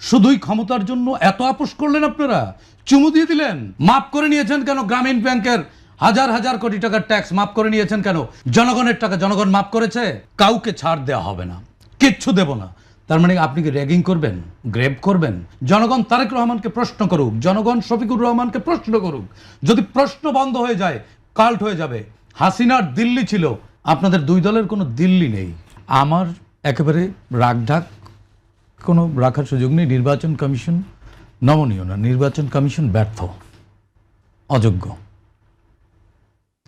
শুধুই ক্ষমতার জন্য এত আপোষ করলেন আপনারা, চুমু দিয়ে দিলেন। মাফ করে নিয়েছেন কেন গ্রামীণ ব্যাংকের হাজার হাজার কোটি টাকার ট্যাক্স? মাফ করে নিয়েছেন কেন? জনগণের টাকা জনগণ মাফ করেছে। কাউকে ছাড় দেওয়া হবে না, কিচ্ছু দেব না। তার মানে আপনি কি র্যাগিং করবেন, গ্রেপ করবেন? জনগণ তারেক রহমানকে প্রশ্ন করুক, জনগণ শফিকুর রহমানকে প্রশ্ন করুক। যদি প্রশ্ন বন্ধ হয়ে যায়, কাল্ট হয়ে যাবে। হাসিনার দিল্লি ছিল, আপনাদের দুই দলের কোনো দিল্লি নেই। আমার একেবারে রাগঢাক কোনো রাখার সুযোগ নেই। নির্বাচন কমিশন নমনীয় না, নির্বাচন কমিশন ব্যর্থ, অযোগ্য।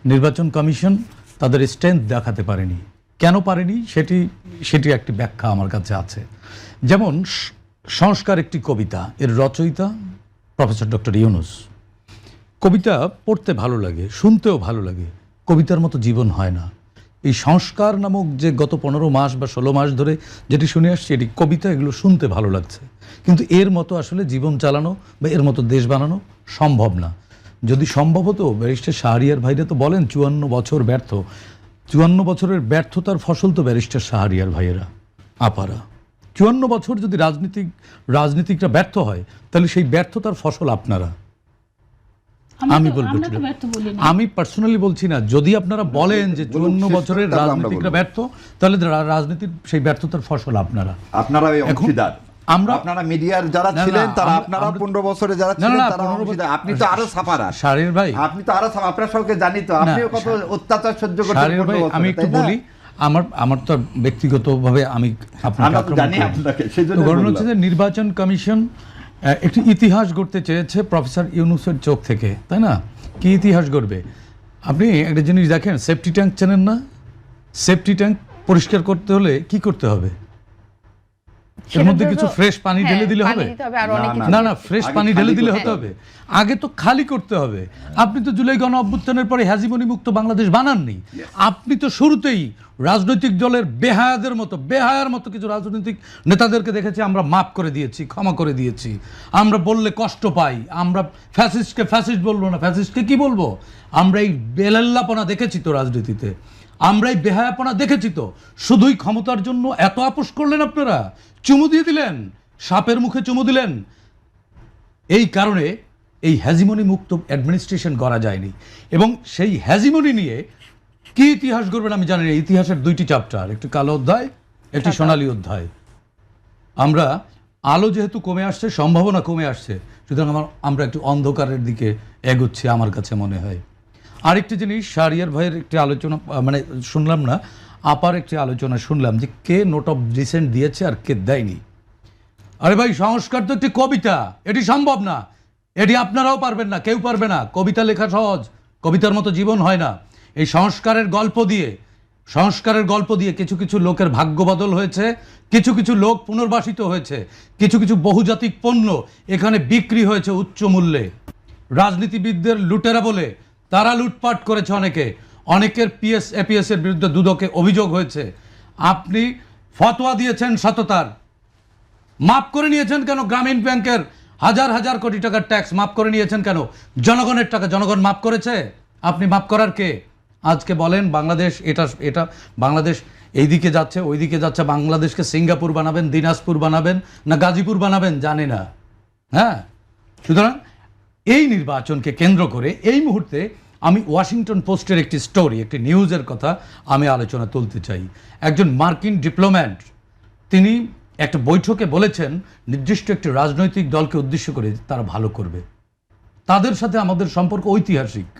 নির্বাচন কমিশন তাদের স্ট্রেংথ দেখাতে পারেনি। কেন পারেনি সেটি একটি ব্যাখ্যা আমার কাছে আছে। যেমন সংস্কার একটি কবিতা, এর রচয়িতা প্রফেসর ডক্টর ইউনুস। কবিতা পড়তে ভালো লাগে, শুনতেও ভালো লাগে, কবিতার মতো জীবন হয় না। এই সংস্কার নামক যে গত 15 মাস বা 16 মাস ধরে যেটি শুনে আসছে, এটি কবিতা, এগুলো শুনতে ভালো লাগছে, কিন্তু এর মতো আসলে জীবন চালানো বা এর মতো দেশ বানানো সম্ভব না। যদি সম্ভব হতো, ব্যারিস্টার শাহরিয়ার ভাইরা তো বলেন 54 বছর ব্যর্থ। 54 বছরের ব্যর্থতার ফসল তো ব্যারিস্টার শাহরিয়ার ভাইয়েরা, আপারা। 54 বছর যদি রাজনীতিকরা ব্যর্থ হয়, তাহলে সেই ব্যর্থতার ফসল আপনারা। আমি বলবো, আমি পার্সোনালি বলছি না। যদি আপনারা বলেন যে 54 বছরের রাজনীতিকরা ব্যর্থ, তাহলে রাজনীতির সেই ব্যর্থতার ফসল আপনারা। আপনারা মিডিয়ার যারা ছিলেন তারা, আপনারা 15 বছরে যারা ছিলেন তারা অংশীদার। আপনি তো আরো সাফারা। শাহরিয়ার ভাই, আপনি তো আরো আপনার সবকে জানি তো, আপনিও কত অত্যাচার সহ্য করতে। শাহরিয়ার ভাই, আমি একটু বলি, আমার তো ব্যক্তিগতভাবে আমি আপনাকে আক্রমণ হচ্ছে যে নির্বাচন কমিশন একটি ইতিহাস গড়তে চেয়েছে প্রফেসর ইউনুসের চোখ থেকে, তাই না? কি ইতিহাস গড়বে? আপনি একটা জিনিস দেখেন, সেফটি ট্যাঙ্ক চেনেন না? সেফটি ট্যাঙ্ক পরিষ্কার করতে হলে কি করতে হবে? এর মধ্যে কিছু ফ্রেশ পানি ঢেলে দিলে হবে? না, ফ্রেশ পানি ঢেলে দিলে হতে হবে? আগে তো খালি করতে হবে। আপনি তো জুলাই গণ অভ্যুত্থানের পরে হ্যাজিমনি মুক্ত বাংলাদেশ বানাননি। আপনি তো শুরুতেই রাজনৈতিক দলের বেহায়ার মতো কিছু রাজনৈতিক নেতাদেরকে দেখেছি, আমরা মাফ করে দিয়েছি, ক্ষমা করে দিয়েছি। আমরা বললে কষ্ট পাই, আমরা ফ্যাসিস্টকে ফ্যাসিস্ট বলবো না, ফ্যাসিস্টকে কি বলবো? আমরা এই বেলাল্লাপনা দেখেছি তো রাজনীতিতে, আমরা এই বেহায়াপনা দেখেছি তো। শুধুই ক্ষমতার জন্য এত আপোষ করলেন আপনারা, চুমু দিয়ে দিলেন, সাপের মুখে চুমু দিলেন। এই কারণে এই হ্যাজিমনি মুক্ত অ্যাডমিনিস্ট্রেশন করা যায়নি। এবং সেই হ্যাজিমনি নিয়ে কি ইতিহাস গড়বেন আমি জানি না। ইতিহাসের দুইটি চ্যাপ্টার, একটি কালো অধ্যায়, একটি সোনালী অধ্যায়। আমরা আলো যেহেতু কমে আসছে, সম্ভাবনা কমে আসছে, সুতরাং আমরা একটু অন্ধকারের দিকে এগোচ্ছি আমার কাছে মনে হয়। আরেকটি জিনিস, শাহরিয়ার ভাইয়ের একটি আলোচনা মানে শুনলাম না, আপার একটি আলোচনা শুনলাম যে কে নোট অফ ডিসেন্ট দিয়েছে আর কে দেয়নি। আরে ভাই, সংস্কার তো একটি কবিতা, এটি সম্ভব না। এটি আপনারাও পারবেন না, কেউ পারবে না। কবিতা লেখা সহজ, কবিতার মতো জীবন হয় না। এই সংস্কারের গল্প দিয়ে কিছু কিছু লোকের ভাগ্য বদল হয়েছে, কিছু কিছু লোক পুনর্বাসিত হয়েছে, কিছু কিছু বহুজাতিক পণ্য এখানে বিক্রি হয়েছে উচ্চ মূল্যে। রাজনীতিবিদদের লুটেরা বলে তারা লুটপাট করেছে, অনেকের এপিএস এর বিরুদ্ধে দুদকে অভিযোগ হয়েছে। আপনি ফতোয়া দিয়েছেন সততার, মাফ করে নিয়েছেন কেন গ্রামীণ ব্যাংকের হাজার হাজার কোটি টাকার ট্যাক্স? মাফ করে নিয়েছেন কেন? জনগণের টাকা জনগণ মাফ করেছে, আপনি মাফ করার কে? আজকে বলেন বাংলাদেশ এটা বাংলাদেশ এইদিকে যাচ্ছে ওইদিকে যাচ্ছে, বাংলাদেশকে সিঙ্গাপুর বানাবেন, দিনাজপুর বানাবেন না গাজীপুর বানাবেন জানি না। হ্যাঁ, সুতরাং এই নির্বাচনকে কেন্দ্র করে এই মুহূর্তে আমি ওয়াশিংটন পোস্টের একটি স্টোরি, একটি নিউজের কথা আমি আলোচনা তুলতে চাই। একজন মার্কিন ডিপ্লোম্যাট, তিনি একটা বৈঠকে বলেছেন নির্দিষ্ট একটি রাজনৈতিক দলকে উদ্দেশ্য করে তারা ভালো করবে, তাদের সাথে আমাদের সম্পর্ক ঐতিহাসিক।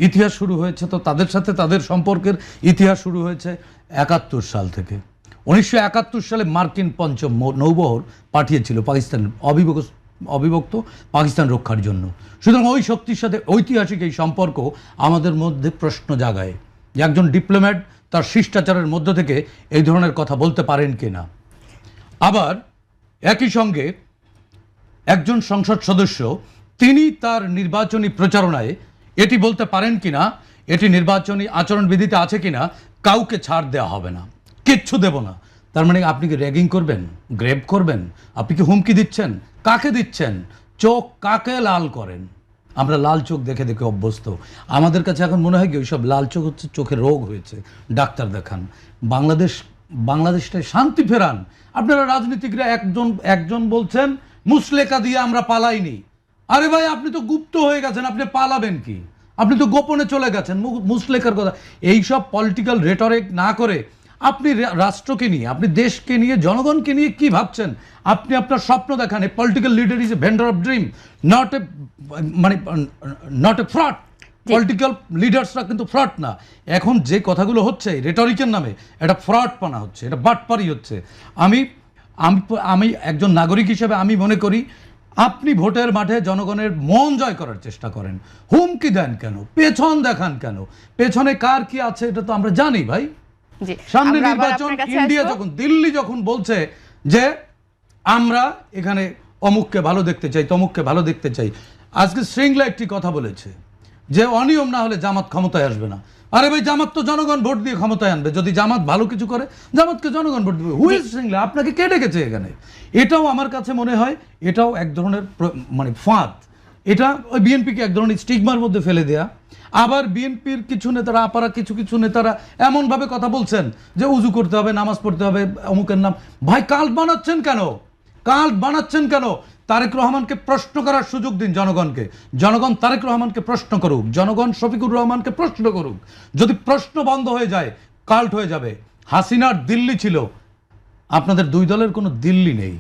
ইতিহাস শুরু হয়েছে তো তাদের সাথে, তাদের সম্পর্কের ইতিহাস শুরু হয়েছে 71 সাল থেকে। 1971 সালে মার্কিন পঞ্চম নৌবহর পাঠিয়েছিল পাকিস্তান, অবিভক্ত পাকিস্তান রক্ষার জন্য। সুতরাং ওই শক্তির সাথে ঐতিহাসিক এই সম্পর্ক আমাদের মধ্যে প্রশ্ন জাগায় যে একজন ডিপ্লোম্যাট তার শিষ্টাচারের মধ্য থেকে এই ধরনের কথা বলতে পারেন কিনা। আবার একই সঙ্গে একজন সংসদ সদস্য তিনি তার নির্বাচনী প্রচারণায় এটি বলতে পারেন কিনা, এটি নির্বাচনী আচরণবিধিতে আছে কিনা, কাউকে ছাড় দেওয়া হবে না, কিচ্ছু দেব না। তার মানে আপনি কি র্যাগিং করবেন, গ্রেপ করবেন? আপনি কি হুমকি দিচ্ছেন? কাকে দিচ্ছেন? চোখ কাকে লাল করেন? আমরা লাল চোখ দেখে দেখে অভ্যস্ত। আমাদের কাছে এখন মনে হয় কি ওইসব লাল চোখ হচ্ছে চোখে রোগ হয়েছে, ডাক্তার দেখান। বাংলাদেশ বাংলাদেশটায় শান্তি ফেরান। আপনারা রাজনীতিকরা একজন বলছেন মুসলেকা দিয়ে আমরা পালাইনি। আরে ভাই, আপনি তো গুপ্ত হয়ে গেছেন, আপনি পালাবেন কি? আপনি তো গোপনে চলে গেছেন। মুসলেকার কথা, এইসব পলিটিক্যাল রেটরিক না করে আপনি রাষ্ট্রকে নিয়ে, আপনি দেশকে নিয়ে, জনগণকে নিয়ে কি ভাবছেন? আপনি আপনার স্বপ্ন দেখান। A political leader is a vendor of dream, not a fraud. Political লিডার্সরা কিন্তু ফ্রড না। এখন যে কথাগুলো হচ্ছে রেটরিকের নামে, এটা ফ্রডপনা হচ্ছে, এটা বাটপারি হচ্ছে। আমি একজন নাগরিক হিসেবে আমি মনে করি আপনি ভোটের মাঠে জনগণের মন জয় করার চেষ্টা করেন, হুমকি দেন কেন? পেছন দেখান কেন? পেছনে কার কি আছে এটা তো আমরা জানি ভাই। সামনে নির্বাচন, ইন্ডিয়া যখন, দিল্লি যখন বলছে যে আমরা এখানে অমুককে ভালো দেখতে চাই, তমুককে ভালো দেখতে চাই, আজকে শৃঙ্খলা একটি কথা বলেছে যে অনিয়ম না হলে জামাত ক্ষমতায় আসবে না। আরে ভাই, জামাত তো জনগণ ভোট দিয়ে ক্ষমতায় আনবে। যদি জামাত ভালো কিছু করে, জামাতকে জনগণ ভোট দেবে। হুইজ শৃঙ্খলা? আপনাকে কে ডেকেছে এখানে? এটাও আমার কাছে মনে হয় এটাও এক ধরনের মানে ফাঁদ। এটা ওই বিএনপিকে এক ধরনের স্টিগমার মধ্যে ফেলে দেয়া। আবার বিএনপির কিছু নেতারা, আপারা কিছু নেতারা এমনভাবে কথা বলছেন যে উজু করতে হবে, নামাজ পড়তে হবে, অমুকের নাম। ভাই, কাল্ট বানাচ্ছেন কেন? কাল্ট বানাচ্ছেন কেন? তারেক রহমানকে প্রশ্ন করার সুযোগ দিন জনগণকে। জনগণ তারেক রহমানকে প্রশ্ন করুক, জনগণ শফিকুর রহমানকে প্রশ্ন করুক। যদি প্রশ্ন বন্ধ হয়ে যায়, কাল্ট হয়ে যাবে। হাসিনার দিল্লি ছিল, আপনাদের দুই দলের কোনো দিল্লি নেই।